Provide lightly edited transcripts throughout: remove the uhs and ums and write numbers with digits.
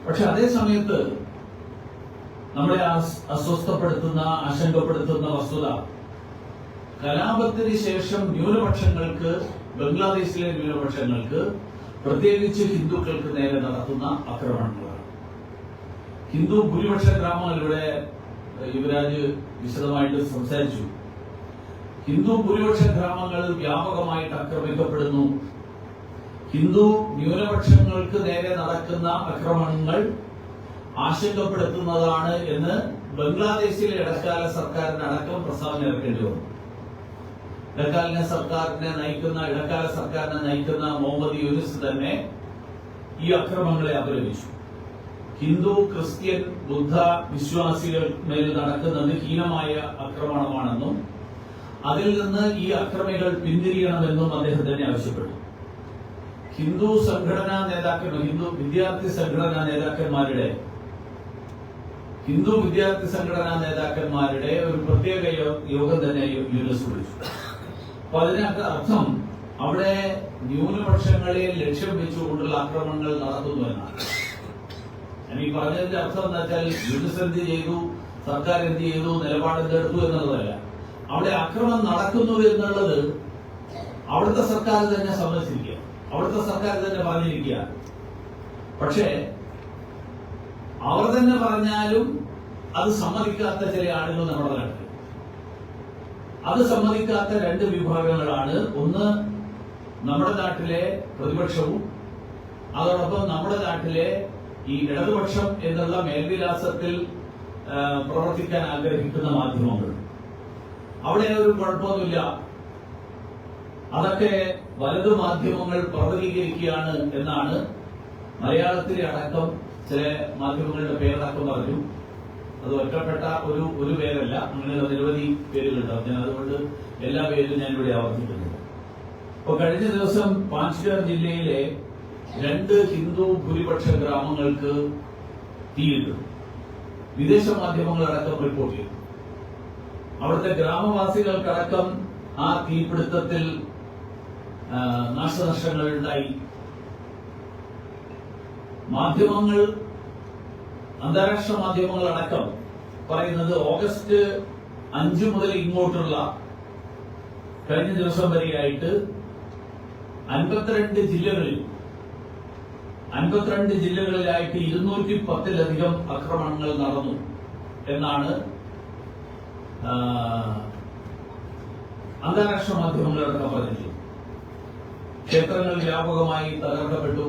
പക്ഷെ അതേ സമയത്ത് നമ്മളെ അസ്വസ്ഥപ്പെടുത്തുന്ന ആശങ്കപ്പെടുത്തുന്ന വസ്തുത കലാപത്തിന് ശേഷം ന്യൂനപക്ഷങ്ങൾക്ക്, ബംഗ്ലാദേശിലെ ന്യൂനപക്ഷങ്ങൾക്ക്, പ്രത്യേകിച്ച് ഹിന്ദുക്കൾക്ക് നേരെ നടത്തുന്ന ആക്രമണങ്ങളാണ്. ഹിന്ദു ഭൂരിപക്ഷ ഗ്രാമങ്ങൾ ഇവിടെ യുവരാജ് വിശദമായിട്ട് സംസാരിച്ചു. ഹിന്ദു ഭൂരിപക്ഷ ഗ്രാമങ്ങൾ വ്യാപകമായിട്ട് ആക്രമിക്കപ്പെടുന്നു. ഹിന്ദു ന്യൂനപക്ഷങ്ങൾക്ക് നേരെ നടക്കുന്ന ആക്രമണങ്ങൾ ആശങ്കപ്പെടുത്തുന്നതാണ് എന്ന് ബംഗ്ലാദേശിലെ ഇടക്കാല സർക്കാരിനടക്കം പ്രസ്താവന ഇറക്കേണ്ടി വന്നു. ഇടക്കാല സർക്കാരിനെ നയിക്കുന്ന മുഹമ്മദ് യൂനിസ് തന്നെ ഈ അക്രമങ്ങളെ അപലപിച്ചു. ഹിന്ദു, ക്രിസ്ത്യൻ, ബുദ്ധ വിശ്വാസികൾ മേൽ നടക്കുന്നത് ഹീനമായ ആക്രമണമാണെന്നും അതിൽ നിന്ന് ഈ അക്രമികൾ പിന്തിരിയണമെന്നും അദ്ദേഹം തന്നെ ആവശ്യപ്പെട്ടു. ഹിന്ദു വിദ്യാർത്ഥി സംഘടനാ നേതാക്കന്മാരുടെ ഒരു പ്രത്യേക യോഗം തന്നെ യൂനിസ് വിളിച്ചു. അപ്പൊ അതിനൊക്കെ അർത്ഥം അവിടെ ന്യൂനപക്ഷങ്ങളെ ലക്ഷ്യം വെച്ചുകൊണ്ടുള്ള ആക്രമണങ്ങൾ നടത്തുന്നു എന്നാണ്. ഞാൻ ഈ പറഞ്ഞതിന്റെ അർത്ഥം എന്താ വെച്ചാൽ യൂനിസ് എന്ത് ചെയ്തു, സർക്കാർ എന്ത് ചെയ്തു, നിലപാടെടുത്തു എന്നുള്ളതല്ല. അവിടെ അക്രമം നടക്കുന്നു എന്നുള്ളത് അവിടുത്തെ സർക്കാർ തന്നെ സമ്മതിച്ചിരിക്കുക, അവിടുത്തെ സർക്കാർ തന്നെ പറഞ്ഞിരിക്കുക. പക്ഷേ അവർ തന്നെ പറഞ്ഞാലും അത് സമ്മതിക്കാത്ത ചില ആളുകൾ നമ്മുടെ നാട്ടിൽ. അത് സമ്മതിക്കാത്ത രണ്ട് വിഭാഗങ്ങളാണ്. ഒന്ന് നമ്മുടെ നാട്ടിലെ പ്രതിപക്ഷവും അതോടൊപ്പം നമ്മുടെ നാട്ടിലെ ഈ ഇടതുപക്ഷം എന്നുള്ള മേൽവിലാസത്തിൽ പ്രവർത്തിക്കാൻ ആഗ്രഹിക്കുന്ന മാധ്യമങ്ങൾ. അവിടെ ഒരു കുഴപ്പമൊന്നുമില്ല, അതൊക്കെ വലതു മാധ്യമങ്ങൾ പ്രബലീകരിക്കുകയാണ് എന്നാണ് മലയാളത്തിലെ അടക്കം ചില മാധ്യമങ്ങളുടെ പേരടക്കം പറഞ്ഞു. അത് ഒറ്റപ്പെട്ട ഒരു പേരല്ല, അങ്ങനെയുള്ള നിരവധി പേരുകളുണ്ടാവും. ഞാൻ അതുകൊണ്ട് എല്ലാ പേരും ഞാൻ ഇവിടെ ആവർത്തിക്കുന്നില്ല. അപ്പൊ കഴിഞ്ഞ ദിവസം പാഞ്ചാർ ജില്ലയിലെ 2 ഹിന്ദു ഭൂരിപക്ഷ ഗ്രാമങ്ങൾക്ക് തീയിട്ടു. വിദേശ മാധ്യമങ്ങളടക്കം റിപ്പോർട്ട് ചെയ്തു. അവിടുത്തെ ഗ്രാമവാസികൾക്കടക്കം ആ തീപിടുത്തത്തിൽ നാശനഷ്ടങ്ങൾ ഉണ്ടായി. മാധ്യമങ്ങൾ, അന്താരാഷ്ട്ര മാധ്യമങ്ങളടക്കം പറയുന്നത് ഓഗസ്റ്റ് 5 മുതൽ ഇങ്ങോട്ടുള്ള കഴിഞ്ഞ ദിവസം വരെയായിട്ട് 52 ജില്ലകളിലായിട്ട് 210-ലധികം ആക്രമണങ്ങൾ നടന്നു എന്നാണ് അന്താരാഷ്ട്ര മാധ്യമങ്ങളടക്കം പറഞ്ഞിട്ടുള്ളത്. ക്ഷേത്രങ്ങൾ വ്യാപകമായി തകർക്കപ്പെട്ടു.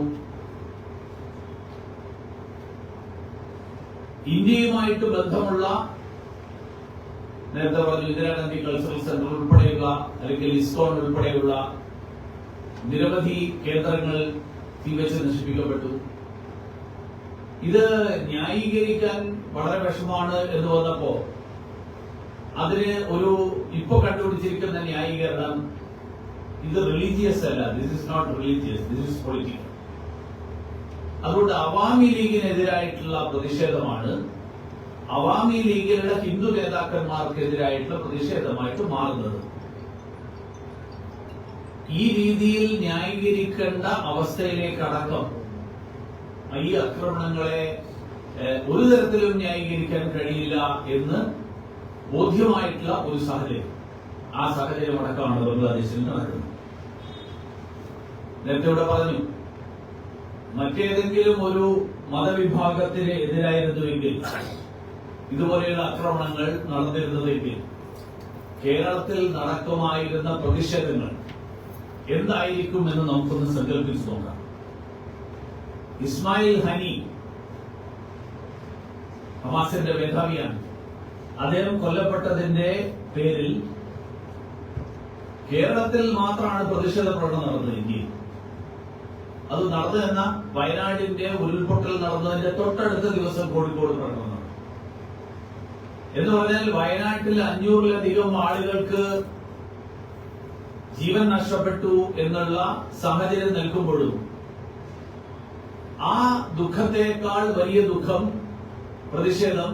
ഇന്ത്യയുമായിട്ട് ബന്ധമുള്ള, നേരത്തെ പറഞ്ഞു, ഇന്ദിരാഗാന്ധി കൾച്ചറൽ സെന്റർ ഉൾപ്പെടെയുള്ള അല്ലെങ്കിൽ ഇസ്കോൺ ഉൾപ്പെടെയുള്ള നിരവധി കേന്ദ്രങ്ങൾ തീവച്ച് നശിപ്പിക്കപ്പെട്ടു. ഇത് ന്യായീകരിക്കാൻ വളരെ വിഷമാണ് എന്ന് വന്നപ്പോ അതിന് ഇപ്പൊ കണ്ടുപിടിച്ചിരിക്കുന്ന ന്യായീകരണം ഇത് റിലീജിയസ് അല്ല, this is not religious, this is political. അതുകൊണ്ട് അവാമി ലീഗിനെതിരായിട്ടുള്ള പ്രതിഷേധമാണ് അവാമി ലീഗിലുള്ള ഹിന്ദു നേതാക്കന്മാർക്കെതിരായിട്ടുള്ള പ്രതിഷേധമായിട്ട് മാറുന്നത്. ഈ രീതിയിൽ ന്യായീകരിക്കേണ്ട അവസ്ഥയിലേക്കടക്കം ഈ ആക്രമണങ്ങളെ ഒരു തരത്തിലും ന്യായീകരിക്കാൻ കഴിയില്ല എന്ന് ബോധ്യമായിട്ടുള്ള ഒരു സാഹചര്യം, ആ സാഹചര്യം അടക്കമാണ് ബംഗ്ലാദേശിൽ നടക്കുന്നത്. നേരത്തെ ഇവിടെ പറഞ്ഞു, മറ്റേതെങ്കിലും ഒരു മതവിഭാഗത്തിന് എതിരായിരുന്നുവെങ്കിൽ, ഇതുപോലെയുള്ള ആക്രമണങ്ങൾ നടന്നിരുന്നതെങ്കിൽ കേരളത്തിൽ നടക്കുമായിരുന്ന പ്രതിഷേധങ്ങൾ എന്തായിരിക്കും എന്ന് നമുക്കൊന്ന് സങ്കല്പിച്ചു നോക്കാം. ഇസ്മായിൽ ഹനി ഹമാസിന്റെ മേധാവിയാണ്. അദ്ദേഹം കൊല്ലപ്പെട്ടതിന്റെ പേരിൽ കേരളത്തിൽ മാത്രമാണ് പ്രതിഷേധ പ്രകടനം നടന്നത്. ഇന്ത്യയിൽ അത് നടന്നതെന്ന വയനാടിന്റെ ഉരുൾപൊട്ടൽ നടന്നതിന്റെ തൊട്ടടുത്ത ദിവസം കോഴിക്കോട് പ്രകടനം നടന്നു. എന്ന് പറഞ്ഞാൽ വയനാട്ടിൽ 500-ലധികം ആളുകൾക്ക് ജീവൻ നഷ്ടപ്പെട്ടു എന്നുള്ള സാഹചര്യം നിൽക്കുമ്പോഴും ആ ദുഃഖത്തെക്കാൾ വലിയ ദുഃഖം, പ്രതിഷേധം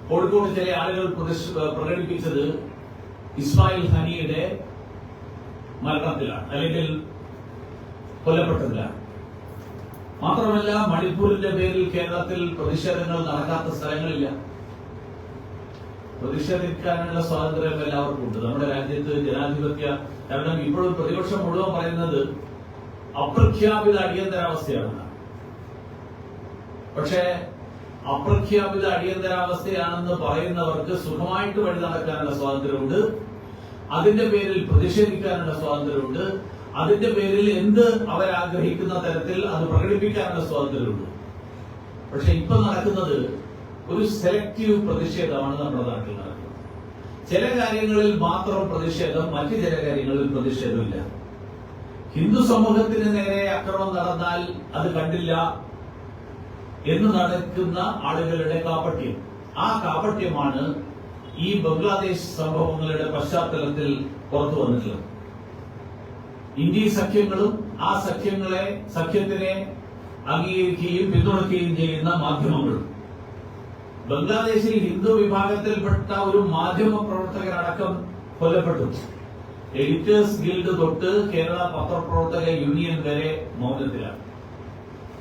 കോഴിക്കോട് ചില ആളുകൾ പ്രകടിപ്പിച്ചത് ഇസ്മായിൽ ഹനിയുടെ മരണത്തിലാണ്, അല്ലെങ്കിൽ കൊല്ലപ്പെട്ടതിലാണ്. മാത്രമല്ല, മണിപ്പൂരിന്റെ പേരിൽ കേരളത്തിൽ പ്രതിഷേധങ്ങൾ നടക്കാത്ത സ്ഥലങ്ങളില്ല. പ്രതിഷേധിക്കാനുള്ള സ്വാതന്ത്ര്യം എല്ലാവർക്കും ഉണ്ട്. നമ്മുടെ രാജ്യത്ത് ജനാധിപത്യ, കാരണം ഇപ്പോഴും പ്രതിപക്ഷം മുഴുവൻ പറയുന്നത് അപ്രഖ്യാപിത അടിയന്തരാവസ്ഥയാണ്. പക്ഷേ അപ്രഖ്യാപിത അടിയന്തരാവസ്ഥയാണെന്ന് പറയുന്നവർക്ക് സുഖമായിട്ട് വഴി നടക്കാനുള്ള സ്വാതന്ത്ര്യമുണ്ട്, അതിന്റെ പേരിൽ പ്രതിഷേധിക്കാനുള്ള സ്വാതന്ത്ര്യമുണ്ട്, അതിന്റെ പേരിൽ എന്ത് അവരാഗ്രഹിക്കുന്ന തരത്തിൽ അത് പ്രകടിപ്പിക്കാനുള്ള സ്വാതന്ത്ര്യമുണ്ട്. പക്ഷെ ഇപ്പൊ നടക്കുന്നത് ഒരു സെലക്റ്റീവ് പ്രതിഷേധമാണ് നമ്മുടെ നാട്ടിൽ നടക്കുന്നത്. ചില കാര്യങ്ങളിൽ മാത്രം പ്രതിഷേധം, മറ്റു ചില കാര്യങ്ങളിൽ പ്രതിഷേധമില്ല. ഹിന്ദു സമൂഹത്തിന് നേരെ അക്രമം നടന്നാൽ അത് കണ്ടില്ല എന്ന് നടക്കുന്ന ആളുകളുടെ കാപട്യം. ആ കാപട്യമാണ് ഈ ബംഗ്ലാദേശ് സംഭവങ്ങളുടെ പശ്ചാത്തലത്തിൽ പുറത്തു വന്നിട്ടുള്ളത്. ഇന്ത്യ സഖ്യങ്ങളും ആ സഖ്യത്തിനെ അംഗീകരിക്കുകയും പിന്തുണയ്ക്കുകയും ചെയ്യുന്ന മാധ്യമങ്ങളും, ബംഗ്ലാദേശിൽ ഹിന്ദു വിഭാഗത്തിൽപ്പെട്ട ഒരു മാധ്യമ പ്രവർത്തകരടക്കം കൊല്ലപ്പെട്ടു. എഡിറ്റേഴ്സ് ഗിൽഡ് തൊട്ട് കേരള പത്രപ്രവർത്തക യൂണിയൻ വരെ മൗനത്തിലാണ്.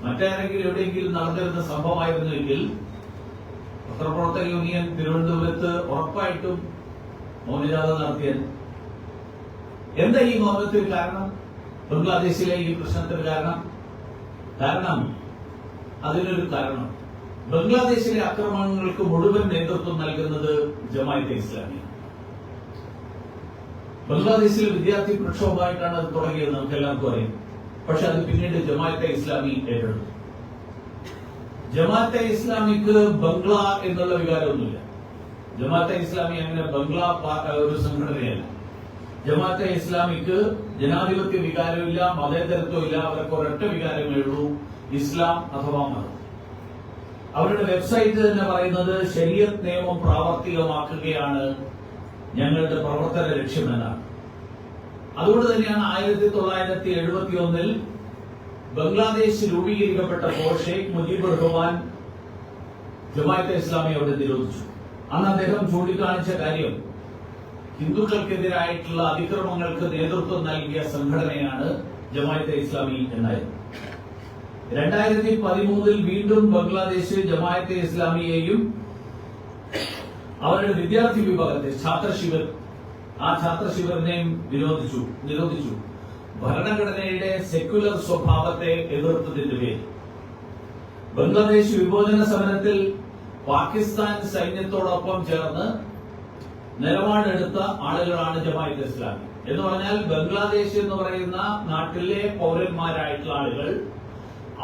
മറ്റാരെങ്കിലും എവിടെയെങ്കിലും നടന്നിരുന്ന സംഭവമായിരുന്നുവെങ്കിൽ പത്രപ്രവർത്തക യൂണിയൻ തിരുവനന്തപുരത്ത് ഉറപ്പായിട്ടും മൗനജാഥ നടത്തിയത്. എന്താ ഈ മൗനത്തിന് കാരണം? ബംഗ്ലാദേശിലെ ഈ പ്രശ്നത്തിന് കാരണം അതിനൊരു കാരണം, ബംഗ്ലാദേശിലെ ആക്രമണങ്ങൾക്ക് മുഴുവൻ നേതൃത്വം നൽകുന്നത് ജമാഅത്തെ ഇസ്ലാമിയാണ്. ബംഗ്ലാദേശിൽ വിദ്യാർത്ഥി പ്രക്ഷോഭമായിട്ടാണ് അത് തുടങ്ങിയത്, നമുക്ക് എല്ലാവർക്കും അറിയാം. പക്ഷെ അത് പിന്നീട് ജമാഅത്തെ ഇസ്ലാമി ഏറ്റെടുത്തു. ജമാഅത്തെ ഇസ്ലാമിക്ക് ബംഗ്ല എന്നുള്ള വികാരമൊന്നുമില്ല. ജമാഅത്തെ ഇസ്ലാമി അങ്ങനെ ബംഗ്ല ഒരു സംഘടനയല്ല. ജമാഅത്തെ ഇസ്ലാമിക്ക് ജനാധിപത്യ വികാരമില്ല, മതേതരത്വമില്ല. അവർക്ക് ഒരൊറ്റ വികാരമേ ഉള്ളൂ, ഇസ്ലാം അഥവാ മതം. അവരുടെ വെബ്സൈറ്റ് തന്നെ പറയുന്നത് ശരീഅത്ത് നിയമം പ്രാവർത്തികമാക്കുകയാണ് ഞങ്ങളുടെ പ്രവർത്തന ലക്ഷ്യമെന്നാണ്. അതുകൊണ്ട് തന്നെയാണ് 1971 ബംഗ്ലാദേശ് രൂപീകരിക്കപ്പെട്ടപ്പോൾ ഷെയ്ഖ് മുജീബുർ റഹ്മാൻ ജമാഅത്തെ ഇസ്ലാമി അവിടെ നിരോധിച്ചു. അന്ന് അദ്ദേഹം ചൂണ്ടിക്കാണിച്ച കാര്യം, ഹിന്ദുക്കൾക്കെതിരായിട്ടുള്ള അതിക്രമങ്ങൾക്ക് നേതൃത്വം നൽകിയ സംഘടനയാണ് ജമാഅത്തെ ഇസ്ലാമി എന്നായിരുന്നു. 2013 വീണ്ടും ബംഗ്ലാദേശ് ജമാഅത്തെ ഇസ്ലാമിയെയും അവരുടെ വിദ്യാർത്ഥി വിഭാഗത്തെ ഛാത്ര ശിബിറിനെയും നിരോധിച്ചു. ഭരണഘടനയുടെ സെക്യുലർ സ്വഭാവത്തെ എതിർത്തതിന്റെ പേരിൽ ബംഗ്ലാദേശ് വിഭജന സമരത്തിൽ പാകിസ്ഥാൻ സൈന്യത്തോടൊപ്പം ചേർന്ന് നിലപാടെടുത്ത ആളുകളാണ് ജമാഅത്തെ ഇസ്ലാമി. എന്ന് പറഞ്ഞാൽ ബംഗ്ലാദേശ് എന്ന് പറയുന്ന നാട്ടിലെ പൗരന്മാരായിട്ടുള്ള ആളുകൾ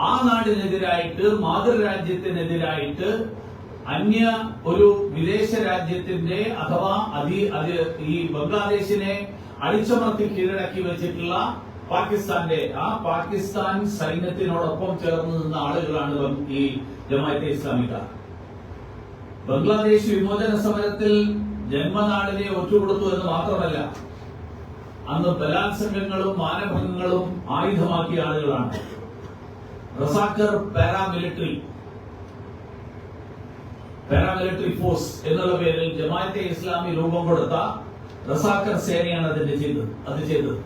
ആ നാടിനെതിരായിട്ട്, മാതൃരാജ്യത്തിനെതിരായിട്ട് അന്യ ഒരു വിദേശ രാജ്യത്തിന്റെ അഥവാ ഈ ബംഗ്ലാദേശിനെ അടിച്ചമർത്തി കീഴടക്കി വെച്ചിട്ടുള്ള പാകിസ്ഥാൻ സൈന്യത്തിനോടൊപ്പം ചേർന്ന് നിന്ന ആളുകളാണ് ഈ ജമാഅത്തെ ഇസ്ലാമിക്കാർ. ബംഗ്ലാദേശ് വിമോചന സമരത്തിൽ ജന്മനാടിനെ ഒറ്റുകൊടുത്തു എന്ന് മാത്രമല്ല, അന്ന് ബലാത്സംഗങ്ങളും മാനഭംഗങ്ങളും ആയുധമാക്കിയ ആളുകളാണ്. റസാക്കർ പാരാമിലിറ്ററി ഫോഴ്സ് എന്നുള്ള പേരിൽ ജമാഅത്തെ ഇസ്ലാമി രൂപം കൊടുത്ത റസാക്കർ സേനയാണ് അത് ചെയ്തത്.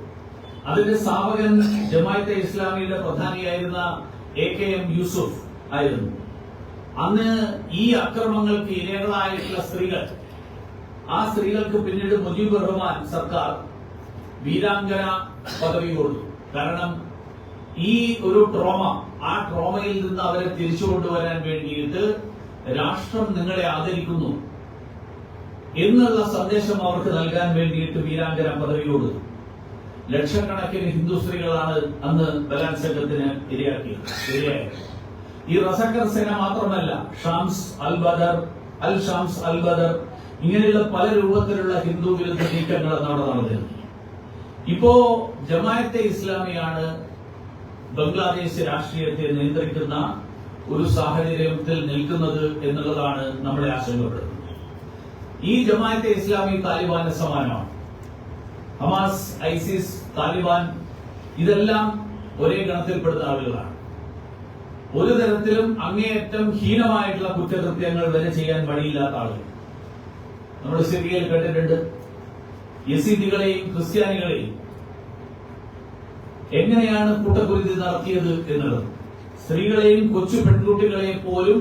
അതിന്റെ സ്ഥാപകൻ ജമാഅത്തെ ഇസ്ലാമിയുടെ പ്രധാനിയായിരുന്ന AKM യൂസുഫ് ആയിരുന്നു. അന്ന് ഈ അക്രമങ്ങൾക്ക് ഇരകളായിട്ടുള്ള ആ സ്ത്രീകൾക്ക് പിന്നീട് മുജീബുർ റഹ്മാൻ സർക്കാർ വീരാംഗന പദവി കൊടുത്തു. കാരണം ഈ ഒരു ആ ട്രോമയിൽ നിന്ന് അവരെ തിരിച്ചു കൊണ്ടുവരാൻ വേണ്ടിയിട്ട് രാഷ്ട്രം നിങ്ങളെ ആദരിക്കുന്നു എന്നുള്ള സന്ദേശം അവർക്ക് നൽകാൻ വേണ്ടിയിട്ട് വീരാംഗന പദവി കൊടുത്തു. ലക്ഷക്കണക്കിന് ഹിന്ദു സ്ത്രീകളാണ് അന്ന് ബലാത്സംഗത്തിന് ഇരയായത്. ഈ റസാക്കർ സേന മാത്രമല്ല, ഷാംസ് അൽ ബദർ ഇങ്ങനെയുള്ള പല രൂപത്തിലുള്ള ഹിന്ദു വിരുദ്ധ നീക്കങ്ങൾ അവിടെ നടന്നിരുന്നു. ഇപ്പോ ജമാഅത്തെ ഇസ്ലാമിയാണ് ബംഗ്ലാദേശ് രാഷ്ട്രീയത്തെ നിയന്ത്രിക്കുന്ന ഒരു സാഹചര്യത്തിൽ നിൽക്കുന്നത് എന്നുള്ളതാണ് നമ്മളെ ആശങ്കപ്പെടുന്നത്. ഈ ജമാഅത്തെ ഇസ്ലാമി താലിബാന് സമാനമാണ്. ഹമാസ്, ഐസിസ്, താലിബാൻ ഇതെല്ലാം ഒരേ ഗണത്തിൽപ്പെടുന്ന ആളുകളാണ്. ഒരു തരത്തിലും അങ്ങേയറ്റം ഹീനമായിട്ടുള്ള കുറ്റകൃത്യങ്ങൾ വരെ ചെയ്യാൻ വഴിയില്ലാത്ത ആളുകൾ. നമ്മൾ സിറിയയിൽ കേട്ടിട്ടുണ്ട് യസീദികളെയും ക്രിസ്ത്യാനികളെയും എങ്ങനെയാണ് കൂട്ടക്കുരുതി നടത്തിയത് എന്നുള്ളത്. സ്ത്രീകളെയും കൊച്ചു പെൺകുട്ടികളെയും പോലും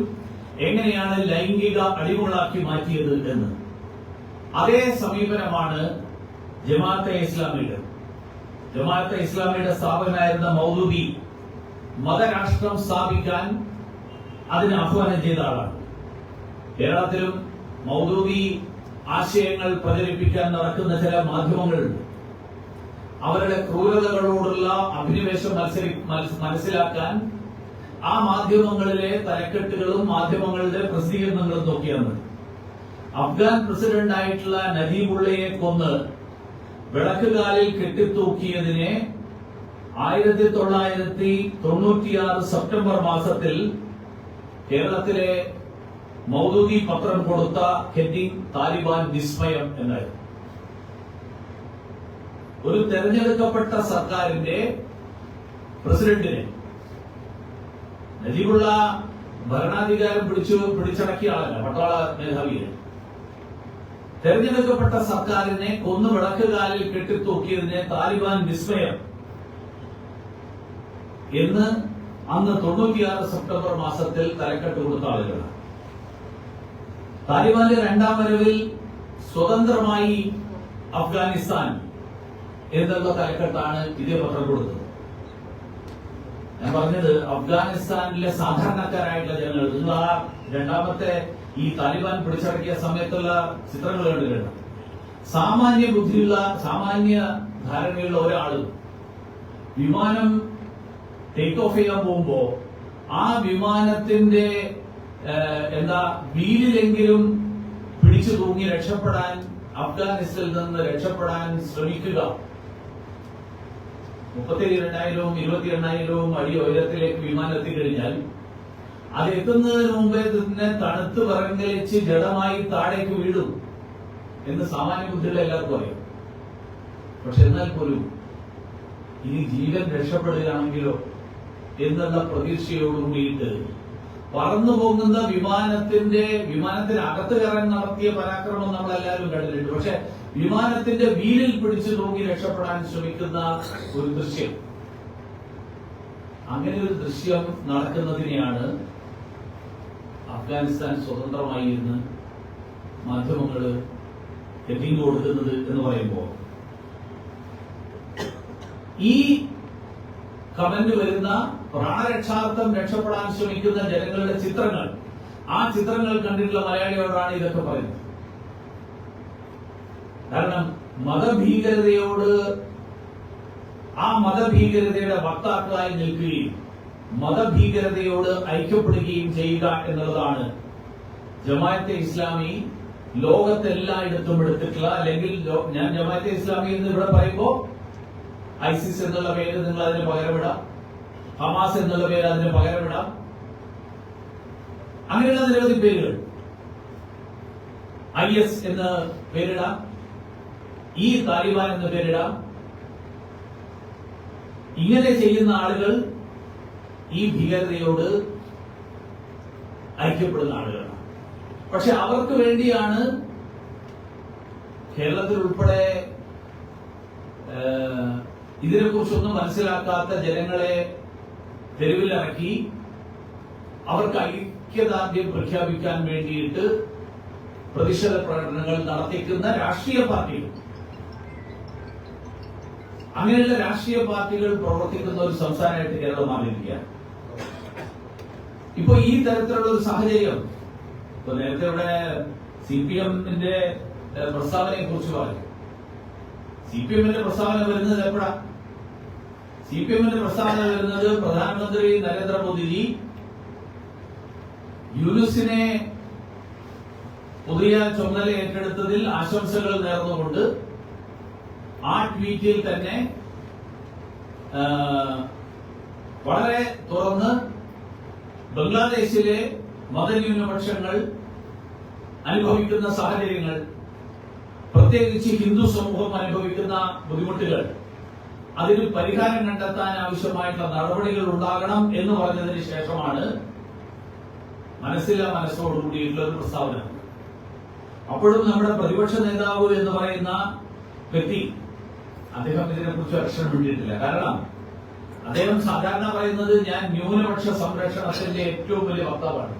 എങ്ങനെയാണ് ലൈംഗിക അടിമകളാക്കി മാറ്റിയത് എന്ന്. അതേ സമീപനമാണ് ജമാഅത്തെ ഇസ്ലാമിയുടെ. ജമാഅത്തെ ഇസ്ലാമിയുടെ സ്ഥാപകനായിരുന്ന മൗദൂദി മതരാഷ്ട്രം സ്ഥാപിക്കാൻ അതിന് ആഹ്വാനം ചെയ്ത ആളാണ്. കേരളത്തിലും മൗദൂദി ആശയങ്ങൾ പ്രചരിപ്പിക്കാൻ നടക്കുന്ന ചില മാധ്യമങ്ങളുണ്ട്. അവരുടെ ക്രൂരതകളോടുള്ള അഭിനിവേശം മനസ്സിലാക്കാൻ ആ മാധ്യമങ്ങളിലെ തലക്കെട്ടുകളും മാധ്യമങ്ങളുടെ പ്രസിദ്ധീകരണങ്ങളും നോക്കിയാൽ മതി. അഫ്ഗാൻ പ്രസിഡന്റായിട്ടുള്ള നജീബുള്ളയെ കൊന്ന് വിളക്കുകാലിൽ കെട്ടിത്തൂക്കിയതിനെ 1996 സെപ്റ്റംബർ മാസത്തിൽ കേരളത്തിലെ മൗദൂദി പത്രം കൊടുത്ത ഹെഡിംഗ് താലിബാൻ വിസ്മയം എന്നായിരുന്നു. ഒരു തെരഞ്ഞെടുക്കപ്പെട്ട സർക്കാരിന്റെ പ്രസിഡന്റിനെ, നജീബുള്ള ഭരണാധികാരം പിടിച്ചടക്കിയ ആളല്ല, പട്ടാള മേധാവിയെ, തെരഞ്ഞെടുക്കപ്പെട്ട സർക്കാരിനെ കൊന്നു വിളക്കുകാലിൽ കെട്ടിത്തൂക്കിയതിനെ താലിബാൻ വിസ്മയം എന്ന് അന്ന് 96 സെപ്റ്റംബർ മാസത്തിൽ തലക്കെട്ട് കൊടുത്ത ആളുകളാണ്. താലിബാന്റെ രണ്ടാം വരവിൽ സ്വതന്ത്രമായി അഫ്ഗാനിസ്ഥാൻ എന്നുള്ള തലക്കെട്ടാണ് ഇതേ പത്രം കൊടുത്തത്. ഞാൻ പറഞ്ഞത് അഫ്ഗാനിസ്ഥാനിലെ സാധാരണക്കാരായിട്ടുള്ള ജനങ്ങൾ, നിങ്ങൾ ആ രണ്ടാമത്തെ ഈ താലിബാൻ പിടിച്ചടക്കിയ സമയത്തുള്ള ചിത്രങ്ങൾ കണ്ടിട്ടുണ്ട്. സാമാന്യ ബുദ്ധിയുള്ള, സാമാന്യ ധാരണയുള്ള ഒരാള് വിമാനം ടേക്ക് ഓഫ് ചെയ്യാൻ പോകുമ്പോ ആ വിമാനത്തിന്റെ വീലിലെങ്കിലും പിടിച്ചു തൂങ്ങി രക്ഷപ്പെടാൻ, അഫ്ഗാനിസ്ഥാനിൽ നിന്ന് രക്ഷപ്പെടാൻ ശ്രമിക്കുക. 32,000-വും 22,000-വും അടി ഉയരത്തിലേക്ക് വിമാനം എത്തിക്കഴിഞ്ഞാൽ അത് എത്തുന്നതിന് മുമ്പേ തന്നെ തണുത്ത് വിറങ്ങലിച്ച് ജഡമായി താഴേക്ക് വീഴും എന്ന് സാമാന്യ ബുദ്ധിയുള്ള എല്ലാവർക്കും അറിയാം. പക്ഷെ എന്നാൽ പോലും ഇനി ജീവൻ രക്ഷപ്പെടുകയാണെങ്കിലോ എന്നുള്ള പ്രതീക്ഷയോടുകൂടിയിട്ട് പറന്നു പോകുന്ന വിമാനത്തിനകത്ത് കയറാൻ നടത്തിയ പരാക്രമം നമ്മളെല്ലാവരും കണ്ടിട്ടുണ്ട്. പക്ഷെ വിമാനത്തിന്റെ വീലിൽ പിടിച്ചു തൂങ്ങി രക്ഷപ്പെടാൻ ശ്രമിക്കുന്ന ഒരു ദൃശ്യം, അങ്ങനെ ഒരു ദൃശ്യം നടക്കുന്നതിനെയാണ് അഫ്ഗാനിസ്ഥാൻ സ്വതന്ത്രമായി ഇരുന്ന് മാധ്യമങ്ങള് ഹെഡിങ് കൊടുക്കുന്നത് എന്ന് പറയുമ്പോൾ ഈ കമന്റ് വരുന്ന പ്രാണരക്ഷാർത്ഥം രക്ഷപ്പെടാൻ ശ്രമിക്കുന്ന ജനങ്ങളുടെ ചിത്രങ്ങൾ, ആ ചിത്രങ്ങൾ കണ്ടിട്ടുള്ള മലയാളികളോടാണ് ഇതൊക്കെ പറയുന്നത്. കാരണം മതഭീകരതയോട്, ആ മതഭീകരതയുടെ വക്താക്കളായി നിൽക്കുകയും മതഭീകരതയോട് ഐക്യപ്പെടുകയും ചെയ്യുക എന്നുള്ളതാണ് ജമാഅത്തെ ഇസ്ലാമി ലോകത്തെല്ലായിടത്തും എടുത്തിട്ടുള്ള, അല്ലെങ്കിൽ ഞാൻ ജമാഅത്തെ ഇസ്ലാമി എന്ന് ഇവിടെ പറയുമ്പോ ഐസിസ് എന്നുള്ള പേര് നിങ്ങൾ അതിന് പകരമിടാം, ഹമാസ് എന്നുള്ള പേര് അതിന് പകരമിടാം, അങ്ങനെയുള്ള നിരവധി പേരുകൾ, IS എന്ന് പേരിടാം, ഈ താലിബാൻ എന്ന് പേരിടാം. ഇങ്ങനെ ചെയ്യുന്ന ആളുകൾ ഈ ഭീകരതയോട് ഐക്യപ്പെടുന്ന ആളുകളാണ്. പക്ഷെ അവർക്ക് വേണ്ടിയാണ് കേരളത്തിൽ ഉൾപ്പെടെ ഇതിനെക്കുറിച്ചൊന്നും മനസ്സിലാക്കാത്ത ജനങ്ങളെ തെരുവിലിറക്കി അവർക്ക് ഐക്യദാർഢ്യം പ്രഖ്യാപിക്കാൻ വേണ്ടിയിട്ട് പ്രതിഷേധ പ്രകടനങ്ങൾ നടത്തിക്കുന്ന രാഷ്ട്രീയ പാർട്ടികൾ, അങ്ങനെയുള്ള രാഷ്ട്രീയ പാർട്ടികൾ പ്രവർത്തിക്കുന്ന ഒരു സംസ്ഥാനമായിട്ട് കേരളം മാറിയിരിക്കുകയാണ്. ഇപ്പൊ ഈ തരത്തിലുള്ള ഒരു സാഹചര്യം, ഇപ്പൊ നേരത്തെ ഇവിടെ CPM-ന്റെ പ്രസ്താവനയെ കുറിച്ച് പറഞ്ഞു. CPM-ന്റെ പ്രസ്താവന വരുന്നത് എപ്പോഴാ? CPM-ന്റെ പ്രസ്താവന വരുന്നത് പ്രധാനമന്ത്രി നരേന്ദ്രമോദിജി യൂനുസിനെ പുതിയ ചുമതല ഏറ്റെടുത്തതിൽ ആശംസകൾ നേർന്നുകൊണ്ട് ആ ട്വീറ്റിൽ തന്നെ വളരെ തുറന്ന് ബംഗ്ലാദേശിലെ മതന്യൂനപക്ഷങ്ങൾ അനുഭവിക്കുന്ന സാഹചര്യങ്ങൾ, പ്രത്യേകിച്ച് ഹിന്ദു സമൂഹം അനുഭവിക്കുന്ന ബുദ്ധിമുട്ടുകൾ, അതിന് പരിഹാരം കണ്ടെത്താൻ ആവശ്യമായിട്ടുള്ള നടപടികൾ ഉണ്ടാകണം എന്ന് പറഞ്ഞതിന് ശേഷമാണ് മനസ്സോടുകൂടിയിട്ടുള്ള ഒരു പ്രസ്താവന. അപ്പോഴും നമ്മുടെ പ്രതിപക്ഷ നേതാവ് എന്ന് പറയുന്ന വ്യക്തി, അദ്ദേഹം ഇതിനെക്കുറിച്ച് അക്ഷരം വിട്ടിട്ടില്ല. കാരണം അദ്ദേഹം സാധാരണ പറയുന്നത് ഞാൻ ന്യൂനപക്ഷ സംരക്ഷണത്തിന്റെ ഏറ്റവും വലിയ വക്താവാണ്.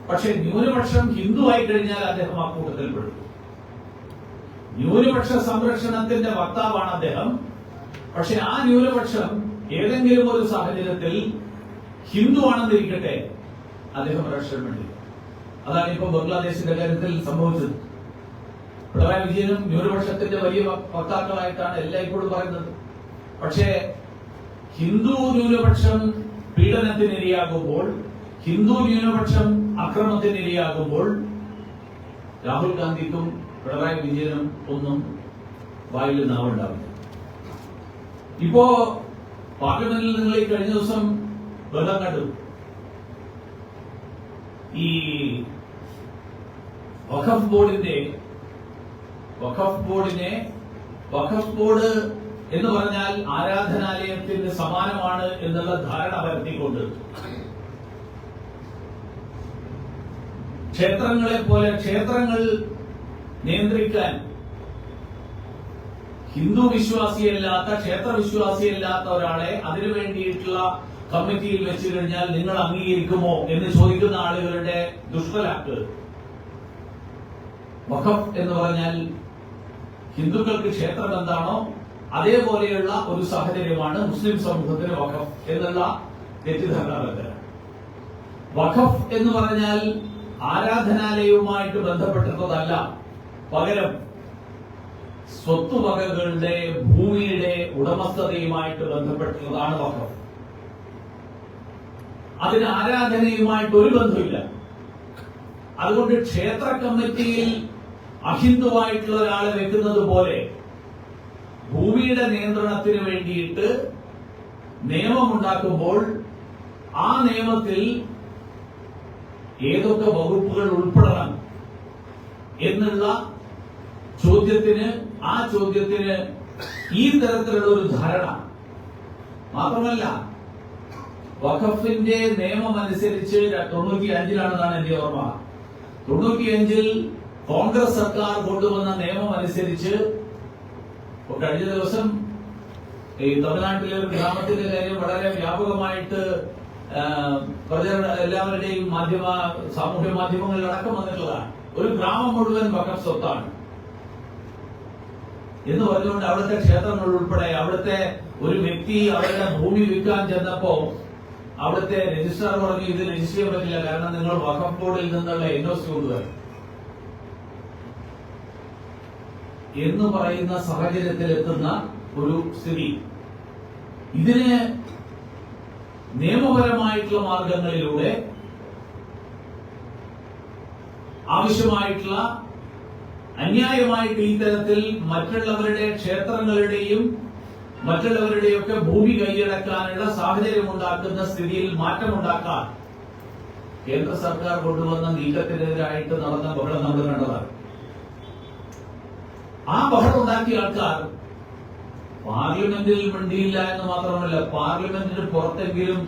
പക്ഷെ ന്യൂനപക്ഷം ഹിന്ദുവായി കഴിഞ്ഞാൽ അദ്ദേഹം ആ കൂട്ടത്തിൽപ്പെടും. ന്യൂനപക്ഷ സംരക്ഷണത്തിന്റെ വക്താവാണ് അദ്ദേഹം. പക്ഷെ ആ ന്യൂനപക്ഷം ഏതെങ്കിലും ഒരു സാഹചര്യത്തിൽ ഹിന്ദുവാണെന്നിരിക്കട്ടെ, അദ്ദേഹം രക്ഷപ്പെടില്ല. അതാണ് ഇപ്പൊ ബംഗ്ലാദേശിന്റെ കാര്യത്തിൽ സംഭവിച്ചത്. പിണറായി വിജയനും ന്യൂനപക്ഷത്തിന്റെ വലിയ വക്താക്കളായിട്ടാണ് എല്ലായ്പ്പോഴും പറയുന്നത്. പക്ഷേ ഹിന്ദു ന്യൂനപക്ഷം പീഡനത്തിനിരയാകുമ്പോൾ, ഹിന്ദു ന്യൂനപക്ഷം അക്രമത്തിനിരയാകുമ്പോൾ രാഹുൽ ഗാന്ധിക്കും പിണറായി വിജയനും ഒന്നും വായിൽ നാവുണ്ടാവില്ല. ഇപ്പോ പാർലമെന്റിൽ നിങ്ങൾ ഈ കഴിഞ്ഞ ദിവസം ബഹളം കണ്ടു. ഈ വഖഫ് ബോർഡ് എന്ന് പറഞ്ഞാൽ ആരാധനാലയത്തിന് സമാനമാണ് എന്നുള്ള ധാരണ വരുത്തിക്കൊണ്ട് ക്ഷേത്രങ്ങളെ പോലെ ക്ഷേത്രങ്ങൾ നിയന്ത്രിക്കാൻ ഹിന്ദു വിശ്വാസിയല്ലാത്ത, ക്ഷേത്ര വിശ്വാസിയല്ലാത്ത ഒരാളെ അതിനു വേണ്ടിയിട്ടുള്ള കമ്മിറ്റിയിൽ വെച്ചു കഴിഞ്ഞാൽ നിങ്ങൾ അംഗീകരിക്കുമോ എന്ന് ചോദിക്കുന്ന ആളുകളുടെ ദുഷ്കലാക്ക്. വഖഫ് എന്ന് പറഞ്ഞാൽ ഹിന്ദുക്കൾക്ക് ക്ഷേത്രം എന്താണോ അതേപോലെയുള്ള ഒരു സാഹചര്യമാണ് മുസ്ലിം സമൂഹത്തിന് വഖഫ് എന്നുള്ള തെറ്റിദ്ധാരണ. വഖഫ് എന്ന് പറഞ്ഞാൽ ആരാധനാലയവുമായിട്ട് ബന്ധപ്പെട്ടിട്ടുള്ളതല്ല, പകരം സ്വത്തുവകകളുടെ, ഭൂമിയുടെ ഉടമസ്ഥതയുമായിട്ട് ബന്ധപ്പെട്ടുള്ളതാണ് വഖഫ്. അതിന് ആരാധനയുമായിട്ട് ഒരു ബന്ധമില്ല. അതുകൊണ്ട് ക്ഷേത്ര കമ്മിറ്റിയിൽ അഹിന്ദുവായിട്ടുള്ള ഒരാളെ വെക്കുന്നത് പോലെ ഭൂമിയുടെ നിയന്ത്രണത്തിന് വേണ്ടിയിട്ട് നിയമമുണ്ടാക്കുമ്പോൾ ആ നിയമത്തിൽ ഏതൊക്കെ വകുപ്പുകൾ ഉൾപ്പെടണം എന്നുള്ള ചോദ്യത്തിന് ഈ തരത്തിലുള്ള ഒരു ധാരണ മാത്രമല്ല, വഖഫിന്റെ നിയമം അനുസരിച്ച് 95-ലാണെന്നാണ് എന്റെ ഓർമ്മ. 95-ൽ കോൺഗ്രസ് സർക്കാർ കൊണ്ടുവന്ന നിയമം അനുസരിച്ച് കഴിഞ്ഞ ദിവസം ഈ തമിഴ്നാട്ടിലെ ഒരു ഗ്രാമത്തിന്റെ കാര്യം വളരെ വ്യാപകമായിട്ട് എല്ലാവരുടെയും സാമൂഹ്യ മാധ്യമങ്ങളിൽ അടക്കം വന്നിട്ടുള്ളതാണ്. ഒരു ഗ്രാമം മുഴുവൻ വഖഫ് സ്വത്താണ് എന്ന് പറഞ്ഞുകൊണ്ട് അവിടുത്തെ ക്ഷേത്രങ്ങൾ ഉൾപ്പെടെ അവിടുത്തെ ഒരു വ്യക്തി അവരുടെ ഭൂമി വിൽക്കാൻ ചെന്നപ്പോ അവിടുത്തെ രജിസ്ട്രാർ പറഞ്ഞു ഇത് രജിസ്റ്റർ ചെയ്യാൻ പറ്റില്ല, കാരണം നിങ്ങൾ വഖഫ് ബോർഡിൽ നിന്നുള്ള NOC കൊണ്ടുവരും എന്ന് പറയുന്ന സാഹചര്യത്തിലെത്തുന്ന ഒരു സ്ഥിതി. ഇതിന് നിയമപരമായിട്ടുള്ള മാർഗങ്ങളിലൂടെ ആവശ്യമായിട്ടുള്ള അന്യായമായിട്ട് ഈ തരത്തിൽ മറ്റുള്ളവരുടെ ക്ഷേത്രങ്ങളുടെയും മറ്റുള്ളവരുടെയൊക്കെ ഭൂമി കൈയടക്കാനുള്ള സാഹചര്യം ഉണ്ടാക്കുന്ന സ്ഥിതിയിൽ മാറ്റമുണ്ടാക്കാൻ കേന്ദ്ര സർക്കാർ കൊണ്ടുവന്ന നീക്കത്തിനെതിരായിട്ട് നടന്ന ബഹളം നമ്മൾ കണ്ടതാണ്. ആ ബഹളം ഉണ്ടാക്കിയ ആൾക്കാർ പാർലമെന്റിൽ മിണ്ടിയില്ല എന്ന് മാത്രമല്ല, പാർലമെന്റിന് പുറത്തെങ്കിലും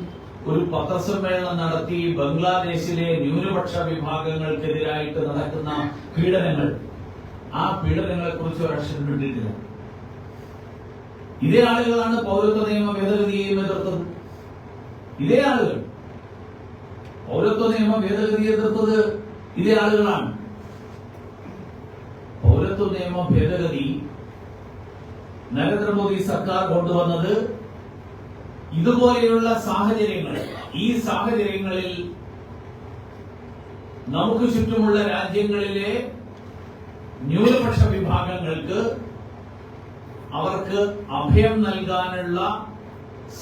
ഒരു പത്രസമ്മേളനം നടത്തി ബംഗ്ലാദേശിലെ ന്യൂനപക്ഷ വിഭാഗങ്ങൾക്കെതിരായിട്ട് നടക്കുന്ന പീഡനങ്ങൾ, ആ പീഡനങ്ങളെ കുറിച്ച് ഒരക്ഷരം മിണ്ടിയിട്ടില്ല. ഇതേ ആളുകളാണ് പൗരത്വ നിയമ ഭേദഗതിയെയും എതിർത്തത്. ഇതേ ആളുകൾ പൗരത്വ നിയമ ഭേദഗതി എതിർത്തത് ഇതേ ആളുകളാണ്. പൗരത്വ നിയമ ഭേദഗതി നരേന്ദ്രമോദി സർക്കാർ കൊണ്ടുവന്നത് ഇതുപോലെയുള്ള സാഹചര്യങ്ങൾ, ഈ സാഹചര്യങ്ങളിൽ നമുക്ക് ചുറ്റുമുള്ള രാജ്യങ്ങളിലെ ന്യൂനപക്ഷ വിഭാഗങ്ങൾക്ക് അവർക്ക് അഭയം നൽകാനുള്ള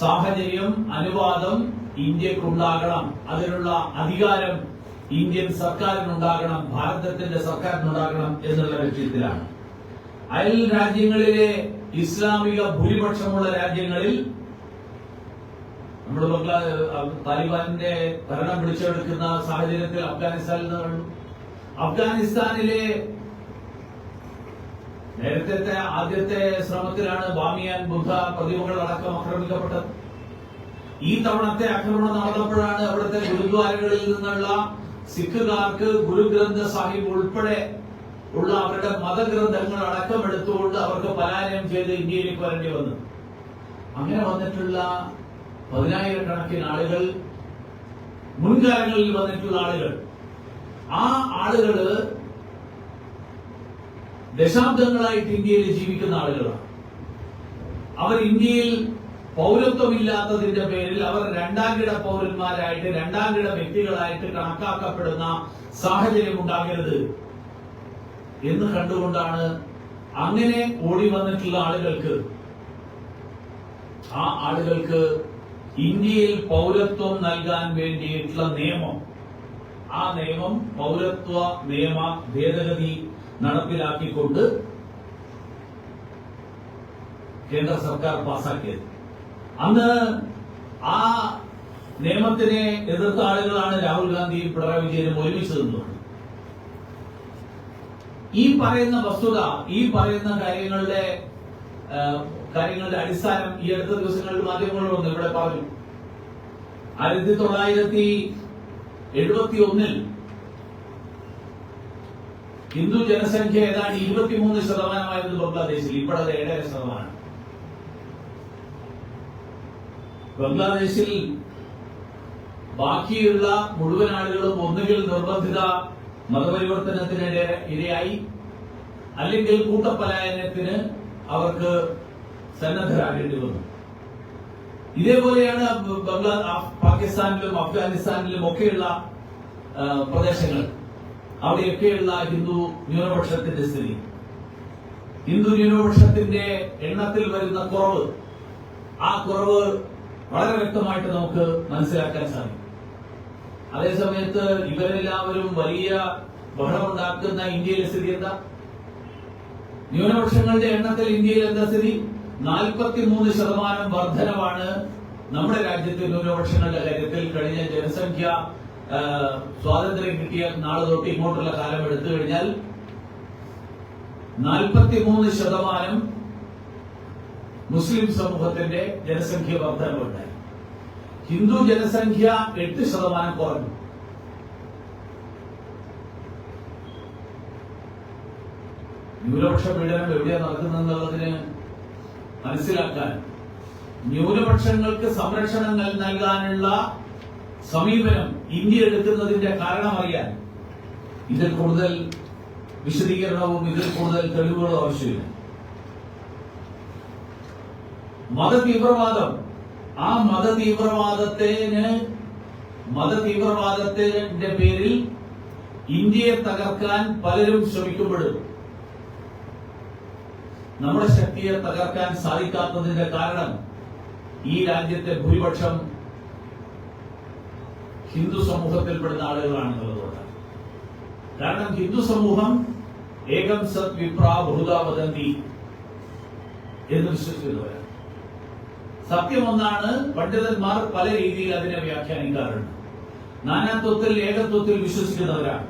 സാഹചര്യം, അനുവാദം ഇന്ത്യക്കുണ്ടാകണം. അതിനുള്ള അധികാരം ഇന്ത്യൻ സർക്കാരിനുണ്ടാകണം, ഭാരതത്തിന്റെ സർക്കാരിനുണ്ടാകണം എന്നുള്ള ലക്ഷ്യത്തിലാണ്. അയൽ രാജ്യങ്ങളിലെ ഇസ്ലാമിക ഭൂരിപക്ഷമുള്ള രാജ്യങ്ങളിൽ നമ്മൾ താലിബാനിന്റെ ഭരണം പിടിച്ചെടുക്കുന്ന സാഹചര്യത്തിൽ അഫ്ഗാനിസ്ഥാനിൽ നിന്ന് കണ്ടു. അഫ്ഗാനിസ്ഥാനിലെ നേരത്തെ ആദ്യത്തെ ശ്രമത്തിലാണ് ബാമിയാൻ ബുദ്ധ പ്രതിമകൾ അടക്കം ആക്രമിക്കപ്പെട്ടത്. ഈ തവണത്തെ ആക്രമണം നടന്നപ്പോഴാണ് അവിടുത്തെ ഗുരുദ്വാരകളിൽ നിന്നുള്ള സിഖുകാർക്ക് ഗുരുഗ്രന്ഥ സാഹിബ് ഉൾപ്പെടെ ഉള്ള അവരുടെ മതഗ്രന്ഥങ്ങൾ അടക്കം എടുത്തുകൊണ്ട് അവർക്ക് പലായനം ചെയ്ത് ഇന്ത്യയിലേക്ക് വരേണ്ടി വന്നു. അങ്ങനെ വന്നിട്ടുള്ള പതിനായിരക്കണക്കിന് ആളുകൾ, മുൻകാലങ്ങളിൽ വന്നിട്ടുള്ള ആളുകൾ, ആ ആളുകള് ദശാബ്ദങ്ങളായിട്ട് ഇന്ത്യയിൽ ജീവിക്കുന്ന ആളുകളാണ്. അവർ ഇന്ത്യയിൽ പൗരത്വമില്ലാത്തതിന്റെ പേരിൽ അവർ രണ്ടാംകിട പൗരന്മാരായിട്ട്, രണ്ടാംകിട വ്യക്തികളായിട്ട് കണക്കാക്കപ്പെടുന്ന സാഹചര്യം ഉണ്ടാകരുത് എന്ന് കണ്ടുകൊണ്ടാണ് അങ്ങനെ ഓടി വന്നിട്ടുള്ള ആളുകൾക്ക് ഇന്ത്യയിൽ പൗരത്വം നൽകാൻ വേണ്ടിയിട്ടുള്ള നിയമം, ആ നിയമം പൗരത്വ നിയമ ഭേദഗതി നടപ്പിലാക്കിക്കൊണ്ട് കേന്ദ്ര സർക്കാർ പാസാക്കിയത്. അന്ന് ആ നിയമത്തിനെ എതിർത്ത ആളുകളാണ് രാഹുൽ ഗാന്ധിയും പിണറായി വിജയനും ഒരുമിച്ച് നിന്നത്. ഈ പറയുന്ന വസ്തുത, ഈ പറയുന്ന കാര്യങ്ങളുടെ അടിസ്ഥാനം ഈ അടുത്ത ദിവസങ്ങളിൽ മാധ്യമങ്ങളിൽ വന്നു ഇവിടെ പറഞ്ഞു. 1971 ഹിന്ദു ജനസംഖ്യ ഏതാണ്ട് 23% ബംഗ്ലാദേശിൽ. ഇപ്പോഴത് 7.5%. ബംഗ്ലാദേശിൽ ബാക്കിയുള്ള മുഴുവൻ ആളുകളും ഒന്നുകിൽ നിർബന്ധിത മതപരിവർത്തനത്തിന് ഇരയായി, അല്ലെങ്കിൽ കൂട്ടപ്പലായനത്തിന് അവർക്ക് സന്നദ്ധരാകേണ്ടി വന്നു. ഇതേപോലെയാണ് പാകിസ്ഥാനിലും അഫ്ഗാനിസ്ഥാനിലും ഒക്കെയുള്ള പ്രദേശങ്ങൾ, അവിടെയൊക്കെയുള്ള ഹിന്ദു ന്യൂനപക്ഷത്തിന്റെ സ്ഥിതി. ഹിന്ദു ന്യൂനപക്ഷത്തിന്റെ എണ്ണത്തിൽ വരുന്ന കുറവ്, ആ കുറവ് വളരെ വ്യക്തമായിട്ട് നമുക്ക് മനസ്സിലാക്കാൻ സാധിക്കും. അതേസമയത്ത് ഇവരെല്ലാവരും വലിയ ബഹളമുണ്ടാക്കുന്ന ഇന്ത്യയിലെ സ്ഥിതി എന്താ? ന്യൂനപക്ഷങ്ങളുടെ എണ്ണത്തിൽ ഇന്ത്യയിൽ എന്താ സ്ഥിതി? 43% വർധനവാണ് നമ്മുടെ രാജ്യത്തെ ന്യൂനപക്ഷങ്ങളുടെ കാര്യത്തിൽ. കഴിഞ്ഞ ജനസംഖ്യ സ്വാതന്ത്ര്യം കിട്ടിയ നാളെ തൊട്ട് ഇങ്ങോട്ടുള്ള കാലം എടുത്തു കഴിഞ്ഞാൽ 43% മുസ്ലിം സമൂഹത്തിന്റെ ജനസംഖ്യ വർധനവുണ്ടായി. ഹിന്ദു ജനസംഖ്യ 8% കുറഞ്ഞു. ന്യൂനപക്ഷ പീഡനം എവിടെയാണ് നടക്കുന്നതെന്നുള്ളതിന് മനസ്സിലാക്കാൻ ന്യൂനപക്ഷങ്ങൾക്ക് സംരക്ഷണം നൽകാനുള്ള സമീപനം ഇന്ത്യ എടുക്കുന്നതിന്റെ കാരണം അറിയാൻ ഇതിൽ കൂടുതൽ വിശദീകരണവും ഇതിൽ കൂടുതൽ തെളിവുകളും ആവശ്യമില്ല. മതതീവ്രവാദം, ആ മതതീവ്രവാദത്തിന്റെ പേരിൽ ഇന്ത്യയെ തകർക്കാൻ പലരും ശ്രമിക്കുമ്പോഴും നമ്മുടെ ശക്തിയെ തകർക്കാൻ സാധിക്കാത്തതിന്റെ കാരണം ഈ രാജ്യത്തെ ഭൂരിപക്ഷം ഹിന്ദു സമൂഹത്തിൽപ്പെടുന്ന ആളുകളാണെന്നുള്ളതുകൊണ്ടാണ്. കാരണം ഹിന്ദു സമൂഹം ഏകം സത് വിപ്രാ ബഹുധാ വദന്തി എന്ന് വിശ്വസിക്കുന്നവരാണ്. സത്യം ഒന്നാണ്, പണ്ഡിതന്മാർ പല രീതിയിൽ അതിനെ വ്യാഖ്യാനിക്കാറുണ്ട്. നാനാത്വത്തിൽ ഏകത്വത്തിൽ വിശ്വസിക്കുന്നവരാണ്.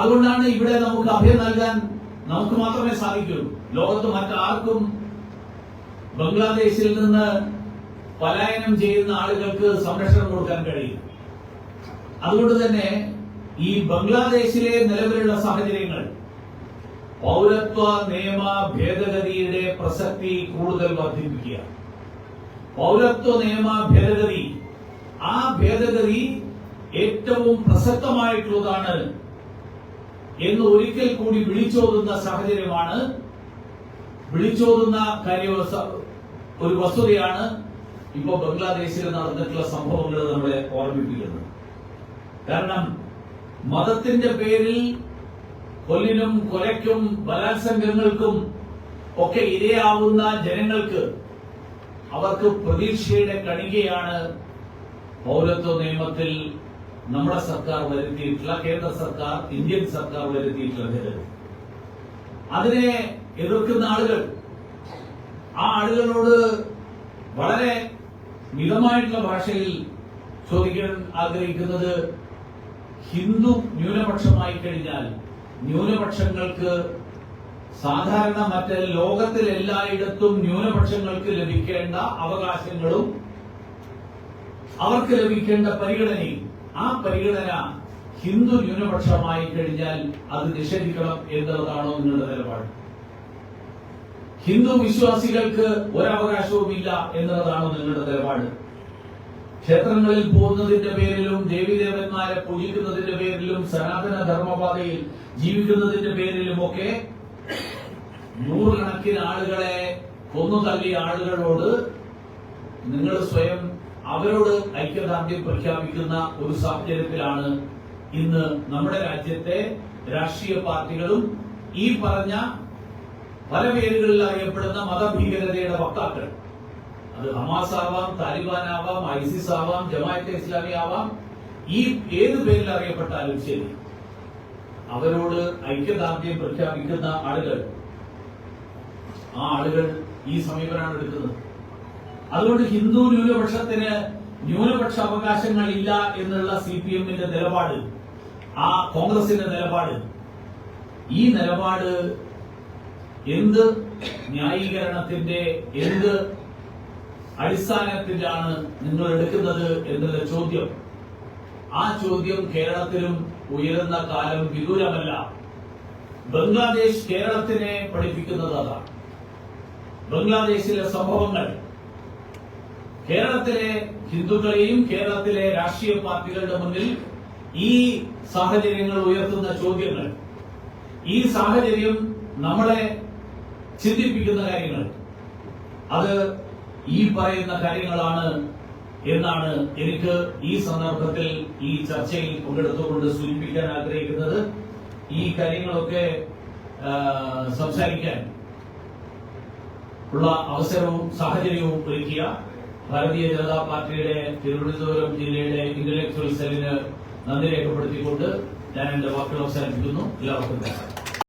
അതുകൊണ്ടാണ് ഇവിടെ നമുക്ക് അഭയം നൽകാൻ നമുക്ക് മാത്രമേ സാധിക്കുള്ളൂ. ലോകത്ത് മറ്റാർക്കും ബംഗ്ലാദേശിൽ നിന്ന് പലായനം ചെയ്യുന്ന ആളുകൾക്ക് സംരക്ഷണം കൊടുക്കാൻ കഴിയും. അതുകൊണ്ട് തന്നെ ഈ ബംഗ്ലാദേശിലെ നിലവിലുള്ള സാഹചര്യങ്ങൾ പൗരത്വ നിയമ ഭേദഗതിയുടെ പ്രസക്തി കൂടുതൽ വർദ്ധിപ്പിക്കുക. പൗരത്വ നിയമ ഭേദഗതി, ആ ഭേദഗതി ഏറ്റവും പ്രസക്തമായിട്ടുള്ളതാണ് എന്ന് ഒരിക്കൽ കൂടി വിളിച്ചോതുന്ന സാഹചര്യമാണ്, വിളിച്ചോതുന്ന ഒരു വസ്തുതയാണ് ഇപ്പോൾ ബംഗ്ലാദേശിൽ നടന്നിട്ടുള്ള സംഭവങ്ങൾ നമ്മളെ ഓർമ്മിപ്പിക്കുന്നത്. കാരണം മതത്തിന്റെ പേരിൽ കൊല്ലിനും കൊലയ്ക്കും ബലാത്സംഗങ്ങൾക്കും ഒക്കെ ഇരയാവുന്ന ജനങ്ങൾക്ക് അവർക്ക് പ്രതീക്ഷയുടെ കണികയാണ് പൗരത്വ നിയമത്തിൽ നമ്മുടെ സർക്കാർ വരുത്തിയിട്ടുള്ള, കേന്ദ്ര സർക്കാർ, ഇന്ത്യൻ സർക്കാർ വരുത്തിയിട്ടുള്ള ഭേദഗതി. അതിനെ എതിർക്കുന്ന ആളുകൾ, ആ ആളുകളോട് വളരെ മിതമായിട്ടുള്ള ഭാഷയിൽ ചോദിക്കാൻ ആഗ്രഹിക്കുന്നത്, ഹിന്ദു ന്യൂനപക്ഷമായി കഴിഞ്ഞാൽ ന്യൂനപക്ഷങ്ങൾക്ക് സാധാരണ മറ്റ് ലോകത്തിൽ എല്ലായിടത്തും ന്യൂനപക്ഷങ്ങൾക്ക് ലഭിക്കേണ്ട അവകാശങ്ങളും അവർക്ക് ലഭിക്കേണ്ട പരിഗണനയും, ആ പരിഗണന ഹിന്ദു ന്യൂനപക്ഷമായി കഴിഞ്ഞാൽ അത് നിഷേധിക്കണം എന്നുള്ളതാണോ നിങ്ങളുടെ നിലപാട്? ഹിന്ദു വിശ്വാസികൾക്ക് ഒരവകാശവുമില്ല എന്നുള്ളതാണ് നിങ്ങളുടെ നിലപാട്. ക്ഷേത്രങ്ങളിൽ പോകുന്നതിന്റെ പേരിലും ദേവീദേവന്മാരെ പൂജിക്കുന്നതിന്റെ പേരിലും സനാതന ധർമ്മപാതയിൽ ജീവിക്കുന്നതിന്റെ പേരിലുമൊക്കെ നൂറുകണക്കിന് ആളുകളെ കൊന്നു തള്ളിയ ആളുകളോട് നിങ്ങൾ സ്വയം അവരോട് ഐക്യദാർഢ്യം പ്രഖ്യാപിക്കുന്ന ഒരു സാഹചര്യത്തിലാണ് ഇന്ന് നമ്മുടെ രാജ്യത്തെ രാഷ്ട്രീയ പാർട്ടികളും ഈ പറഞ്ഞ പല പേരുകളിൽ അറിയപ്പെടുന്ന മതഭീകരതയുടെ വക്താക്കൾ, അത് ഹമാസ് ആവാം, താലിബാൻ ആവാം, ഐസിസ് ആവാം, ജമാഅത്തെ ഇസ്ലാമി ആവാം, ഈ ഏത് പേരിൽ അറിയപ്പെട്ടാലും ശരി, അവരോട് ഐക്യദാർഢ്യം പ്രഖ്യാപിക്കുന്ന ആളുകൾ, ആ ആളുകൾ ഈ സമീപനമാണ് എടുക്കുന്നത്. അതുകൊണ്ട് ഹിന്ദു ന്യൂനപക്ഷത്തിന് ന്യൂനപക്ഷ അവകാശങ്ങളില്ല എന്നുള്ള CPM-ന്റെ നിലപാട്, ആ കോൺഗ്രസിന്റെ നിലപാട്, ഈ നിലപാട് എന്ത് ന്യായീകരണത്തിന്റെ എന്ത് അടിസ്ഥാനത്തിലാണ് നിങ്ങൾ എടുക്കുന്നത് എന്നുള്ള ചോദ്യം, ആ ചോദ്യം കേരളത്തിലും ഉയരുന്ന കാലം വിദൂരമല്ല. ബംഗ്ലാദേശ് കേരളത്തിനെ പഠിപ്പിക്കുന്നത് അതാണ്. ബംഗ്ലാദേശിലെ സംഭവങ്ങൾ കേരളത്തിലെ ഹിന്ദുക്കളെയും കേരളത്തിലെ രാഷ്ട്രീയ പാർട്ടികളുടെ മുന്നിൽ ഈ സാഹചര്യങ്ങൾ ഉയർത്തുന്ന ചോദ്യങ്ങൾ, ഈ സാഹചര്യം നമ്മളെ ചിന്തിപ്പിക്കുന്ന കാര്യങ്ങൾ, അത് ഈ പറയുന്ന കാര്യങ്ങളാണ് എന്നാണ് എനിക്ക് ഈ സന്ദർഭത്തിൽ ഈ ചർച്ചയിൽ പങ്കെടുത്തുകൊണ്ട് സൂചിപ്പിക്കാൻ ആഗ്രഹിക്കുന്നത്. ഈ കാര്യങ്ങളൊക്കെ സംസാരിക്കാൻ ഉള്ള അവസരവും സാഹചര്യവും ഒരുക്കിയ ഭാരതീയ ജനതാ പാർട്ടിയുടെ തിരുവനന്തപുരം ജില്ലയുടെ ഇന്റലക്ച്വൽ സെല്ലിന് നന്ദി രേഖപ്പെടുത്തിക്കൊണ്ട് ഞാൻ എന്റെ വാക്കുകൾ അവസാനിപ്പിക്കുന്നു. എല്ലാവർക്കും